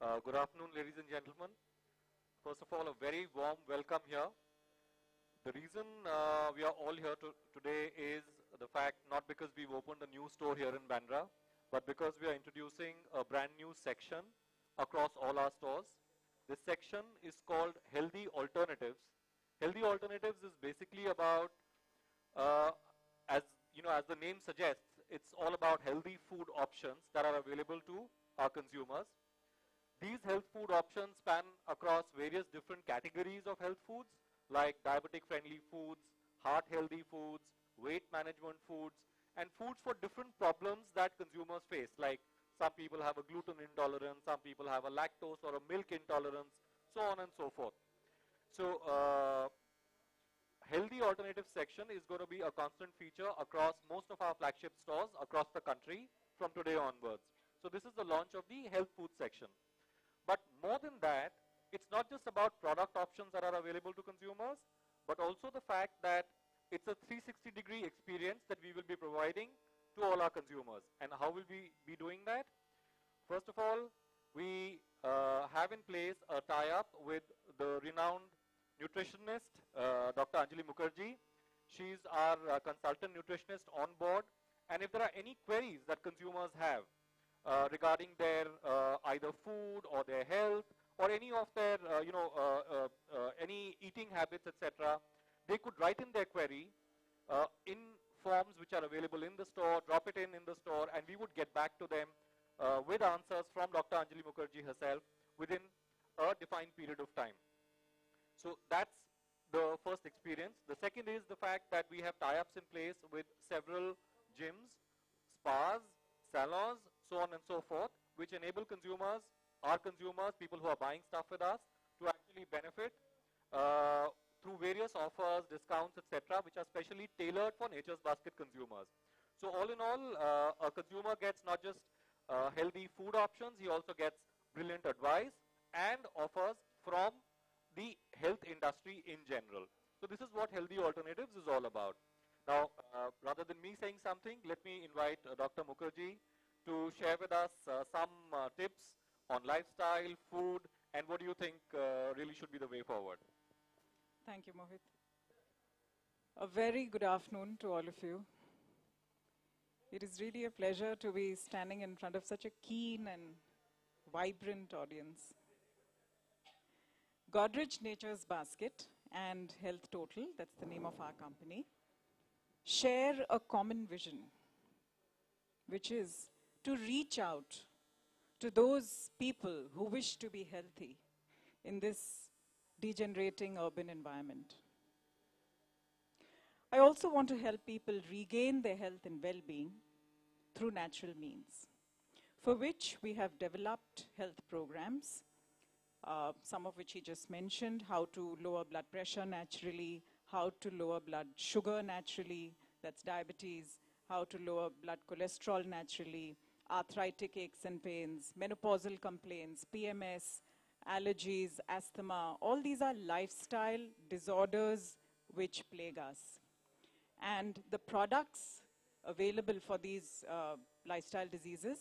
Good afternoon, ladies and gentlemen. First of all, a very warm welcome here. The reason we are all here today is the fact not because we've opened a new store here in Bandra, but because we are introducing a brand new section across all our stores. This section is called Healthy Alternatives. Healthy Alternatives is basically about, as the name suggests, it's all about healthy food options that are available to our consumers. These health food options span across various different categories of health foods like diabetic-friendly foods, heart-healthy foods, weight management foods, and foods for different problems that consumers face. Like some people have a gluten intolerance, some people have a lactose or a milk intolerance, so on and so forth. So, Healthy Alternative section is going to be a constant feature across most of our flagship stores across the country from today onwards. So this is the launch of the health food section. But more than that, it's not just about product options that are available to consumers, but also the fact that it's a 360-degree experience that we will be providing to all our consumers. And how will we be doing that? First of all, we have in place a tie-up with the renowned nutritionist, Dr. Anjali Mukherjee. She's our consultant nutritionist on board. And if there are any queries that consumers have regarding their either food or their health or any of their, any eating habits, etc., they could write in their query in forms which are available in the store, drop it in the store, and we would get back to them with answers from Dr. Anjali Mukherjee herself within a defined period of time. So that's the first experience. The second is the fact that we have tie-ups in place with several gyms, spas, salons, so on and so forth, which enable consumers, our consumers, people who are buying stuff with us, to actually benefit through various offers, discounts, etc., which are specially tailored for Nature's Basket consumers. So all in all, a consumer gets not just healthy food options, he also gets brilliant advice and offers from the health industry in general. So this is what Healthy Alternatives is all about. Now, rather than me saying something, let me invite Dr. Mukherjee to share with us some tips on lifestyle, food, and what do you think really should be the way forward? Thank you, Mohit. A very good afternoon to all of you. It is really a pleasure to be standing in front of such a keen and vibrant audience. Godrej Nature's Basket and Health Total, that's the name of our company, share a common vision, which is to reach out to those people who wish to be healthy in this degenerating urban environment. I also want to help people regain their health and well-being through natural means, for which we have developed health programs, some of which he just mentioned, how to lower blood pressure naturally, how to lower blood sugar naturally, that's diabetes, how to lower blood cholesterol naturally, arthritic aches and pains, menopausal complaints, PMS, allergies, asthma, all these are lifestyle disorders which plague us. And the products available for these lifestyle diseases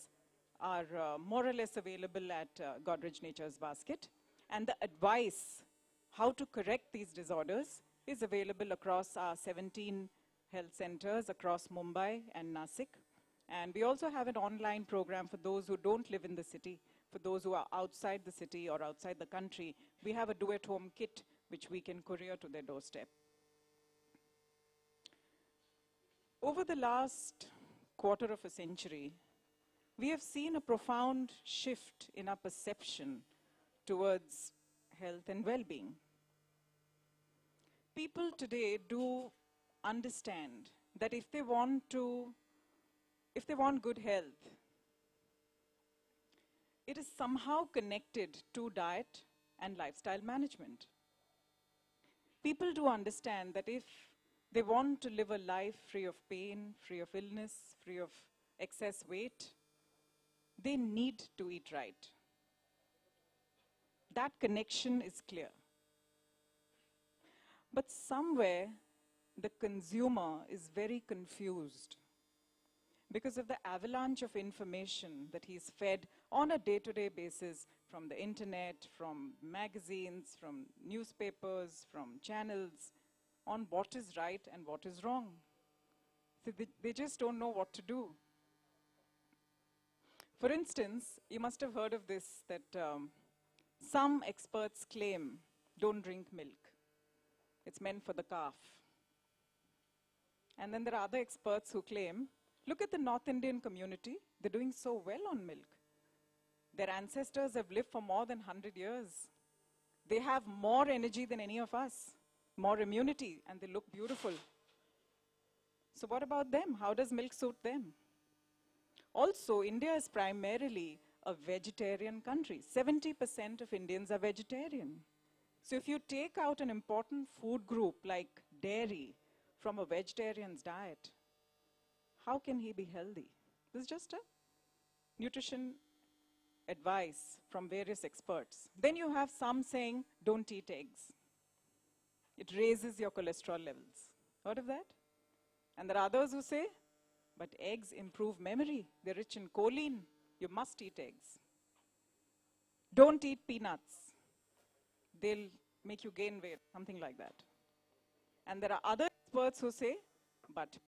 are more or less available at Godrej Nature's Basket. And the advice how to correct these disorders is available across our 17 health centers across Mumbai and Nasik. And we also have an online program for those who don't live in the city, for those who are outside the city or outside the country. We have a do-at-home kit which we can courier to their doorstep. Over the last quarter of a century, we have seen a profound shift in our perception towards health and well-being. People today do understand that if they want good health, it is somehow connected to diet and lifestyle management. People do understand that if they want to live a life free of pain, free of illness, free of excess weight, they need to eat right. That connection is clear. But somewhere, the consumer is very confused because of the avalanche of information that he's fed on a day-to-day basis from the internet, from magazines, from newspapers, from channels, on what is right and what is wrong. So they just don't know what to do. For instance, you must have heard of this, that some experts claim, don't drink milk. It's meant for the calf. And then there are other experts who claim, look at the North Indian community, they're doing so well on milk. Their ancestors have lived for more than 100 years. They have more energy than any of us, more immunity, and they look beautiful. So what about them? How does milk suit them? Also, India is primarily a vegetarian country. 70% of Indians are vegetarian. So if you take out an important food group like dairy from a vegetarian's diet, how can he be healthy? This is just a nutrition advice from various experts. Then you have some saying, don't eat eggs. It raises your cholesterol levels. Heard of that? And there are others who say, but eggs improve memory. They're rich in choline. You must eat eggs. Don't eat peanuts. They'll make you gain weight, something like that. And there are other experts who say, but